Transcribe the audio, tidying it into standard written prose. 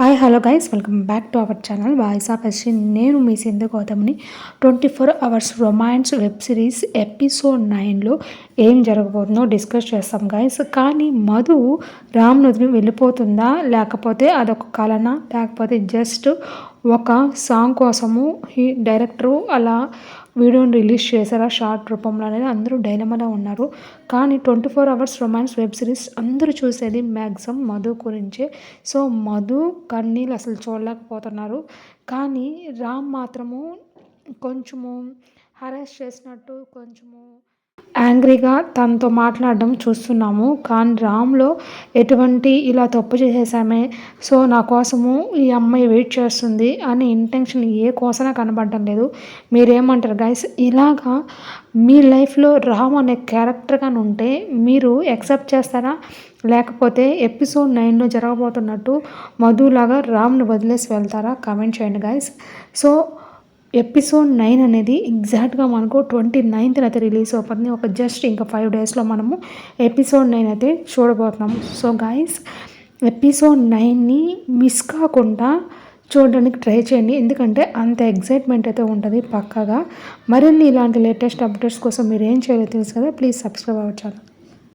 Hi hello guys, welcome back to our channel voice of ST. నేను మీ సింధు గౌతమ్ని. 24 hours romance web series episode 9లో ఏం జరగబోతుందో డిస్కస్ చేస్తాం గైస్. కానీ మధు రామ్ వదిలి వెళ్ళిపోతుందా, లేకపోతే అదొక కలనా, లేకపోతే జస్ట్ ఒక సాంగ్ కోసము డైరెక్టరు అలా వీడియోని రిలీజ్ చేశారా షార్ట్ రూపంలో అనేది అందరూ డైలమాలో ఉన్నారు. కానీ 24 అవర్స్ రొమాన్స్ వెబ్ సిరీస్ అందరూ చూసేది మ్యాక్సిమం మధు గురించే. సో మధు కన్నీళ్ళు అసలు చూడలేకపోతున్నారు. కానీ రామ్ మాత్రము కొంచెము హరాస్ చేసినట్టు, కొంచెము యాంగ్రీగా తనతో మాట్లాడడం చూస్తున్నాము. కానీ రామ్లో ఎటువంటి ఇలా తప్పు చేసేసామే, సో నా కోసము ఈ అమ్మాయి వెయిట్ చేస్తుంది అని ఇంటెన్షన్ ఏ కోసమే కనబడడం లేదు. మీరేమంటారు గైస్? ఇలాగా మీ లైఫ్లో రామ్ అనే క్యారెక్టర్గా ఉంటే మీరు యాక్సెప్ట్ చేస్తారా, లేకపోతే ఎపిసోడ్ 9లో జరగబోతున్నట్టు మధులాగా రామ్ని వదిలేసి వెళ్తారా? కామెంట్ చేయండి గైస్. సో ఎపిసోడ్ 9 అనేది ఎగ్జాక్ట్గా మనకు 29th అయితే రిలీజ్ అవుతుంది. ఒక జస్ట్ ఇంకా 5 డేస్లో మనము ఎపిసోడ్ 9 అయితే చూడబోతున్నాము. సో గైస్, ఎపిసోడ్ 9ని మిస్ కాకుండా చూడడానికి ట్రై చేయండి, ఎందుకంటే అంత ఎగ్జైట్మెంట్ అయితే ఉంటుంది పక్కాగా. మరిన్ని ఇలాంటి లేటెస్ట్ అప్డేట్స్ కోసం మీరు ఏం చేయాలో తెలుసు కదా, ప్లీజ్ సబ్స్క్రైబ్ అవ్వచ్చు.